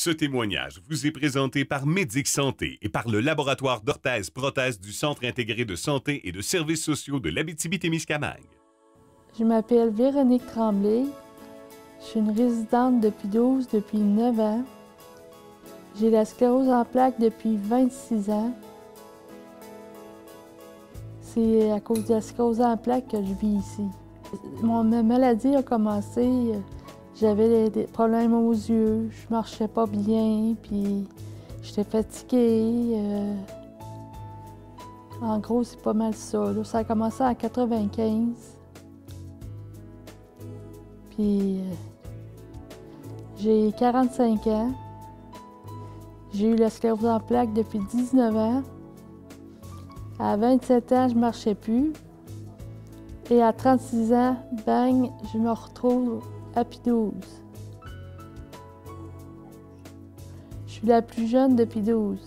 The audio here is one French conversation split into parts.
Ce témoignage vous est présenté par Médic Santé et par le laboratoire d'orthèse-prothèse du Centre intégré de santé et de services sociaux de l'Abitibi-Témiscamingue. Je m'appelle Véronique Tremblay. Je suis une résidente depuis 9 ans. J'ai la sclérose en plaques depuis 26 ans. C'est à cause de la sclérose en plaques que je vis ici. Ma maladie a commencé, j'avais des problèmes aux yeux, je marchais pas bien, puis j'étais fatiguée. En gros, c'est pas mal ça. Là. Ça a commencé en 95. Puis j'ai 45 ans. J'ai eu la sclérose en plaques depuis 19 ans. À 27 ans, je ne marchais plus. Et à 36 ans, bang, je me retrouve à P12. Je suis la plus jeune de P12.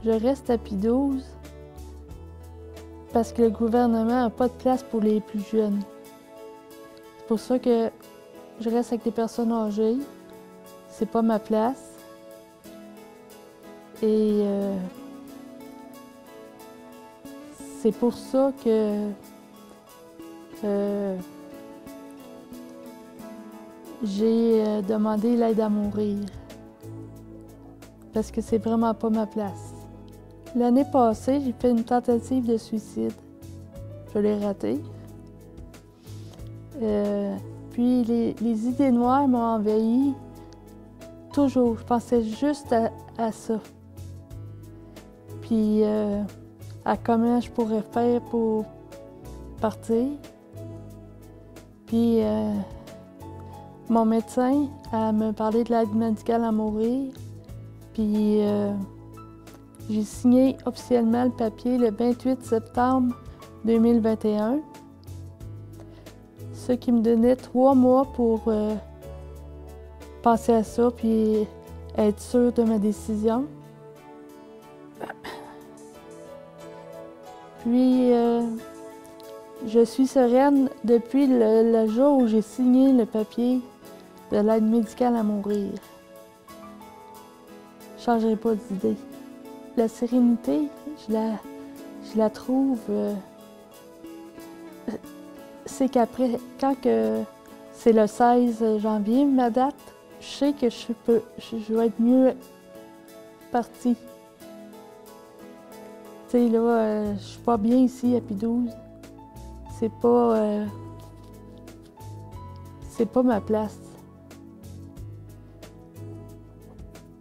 Je reste à P12 parce que le gouvernement n'a pas de place pour les plus jeunes. C'est pour ça que je reste avec les personnes âgées. C'est pas ma place. Et c'est pour ça que j'ai demandé l'aide à mourir. Parce que c'est vraiment pas ma place. L'année passée, j'ai fait une tentative de suicide. Je l'ai ratée. Puis les idées noires m'ont envahi. Toujours. Je pensais juste à ça. Puis à comment je pourrais faire pour partir. Puis mon médecin me parlé de l'aide médicale à mourir. Puis j'ai signé officiellement le papier le 28 septembre 2021. Ce qui me donnait 3 mois pour penser à ça puis être sûre de ma décision. Puis, je suis sereine depuis le jour où j'ai signé le papier de l'aide médicale à mourir. Je ne changerai pas d'idée. La sérénité, je la trouve... c'est qu'après, quand c'est le 16 janvier, ma date, je sais que je vais être mieux partie. Tu sais, là, je suis pas bien ici à P12. C'est pas ma place.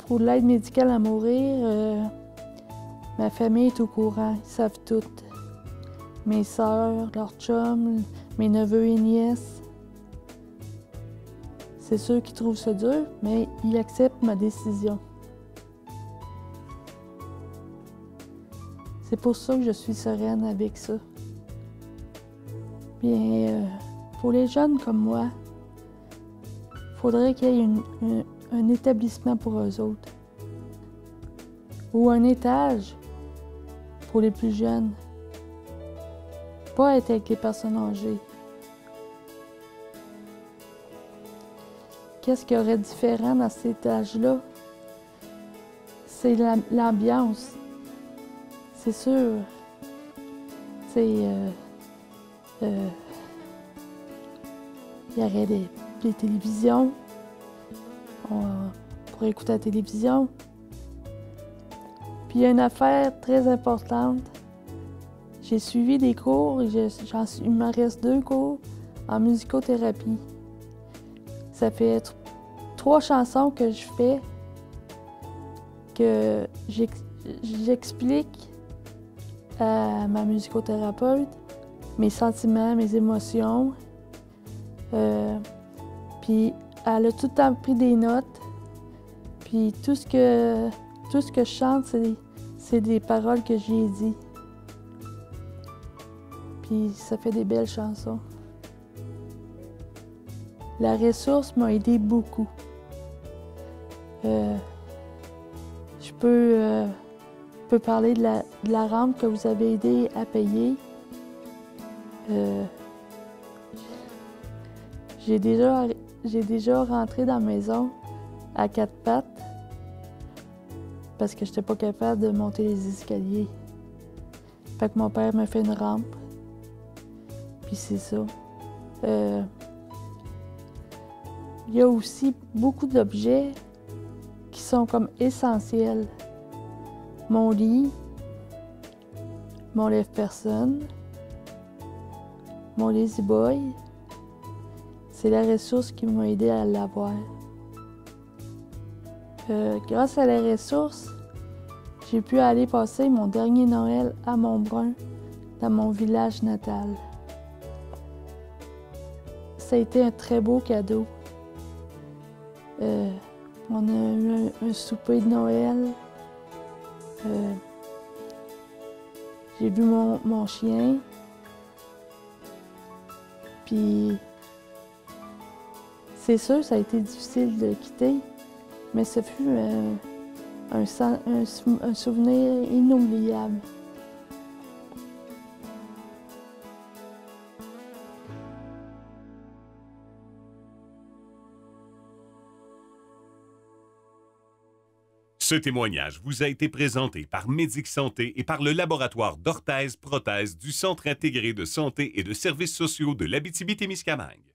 Pour l'aide médicale à mourir, ma famille est au courant, ils savent tout. Mes sœurs, leurs chums, mes neveux et nièces. C'est sûr qu'ils trouvent ça dur, mais ils acceptent ma décision. C'est pour ça que je suis sereine avec ça. Bien, pour les jeunes comme moi, il faudrait qu'il y ait un établissement pour eux autres. Ou un étage pour les plus jeunes. Pas être avec les personnes âgées. Qu'est-ce qu'il y aurait de différent dans cet étage-là? C'est l'ambiance. C'est sûr. C'est... il y aurait des télévisions. On pourrait écouter la télévision. Puis il y a une affaire très importante. J'ai suivi des cours et il me reste 2 cours en musicothérapie. Ça fait 3 chansons que je fais, que j'explique à ma musicothérapeute mes sentiments, mes émotions. Puis elle a tout le temps pris des notes. Puis tout ce que je chante, c'est des paroles que j'ai dit. Puis ça fait des belles chansons. La ressource m'a aidé beaucoup. Je peux parler de la rente que vous avez aidé à payer. J'ai déjà rentré dans la maison à quatre pattes parce que j'étais pas capable de monter les escaliers. Fait que mon père m'a fait une rampe. Puis c'est ça. Il y a aussi beaucoup d'objets qui sont comme essentiels. Mon lit, mon lève-personne, mon Lazy Boy, c'est la ressource qui m'a aidé à l'avoir. Grâce à la ressource, j'ai pu aller passer mon dernier Noël à Montbrun, dans mon village natal. Ça a été un très beau cadeau. On a eu un souper de Noël. J'ai vu mon chien. Puis, c'est sûr, ça a été difficile de le quitter, mais ce fut un souvenir inoubliable. Ce témoignage vous a été présenté par Médic Santé et par le laboratoire d'orthèse-prothèse du Centre intégré de santé et de services sociaux de l'Abitibi-Témiscamingue.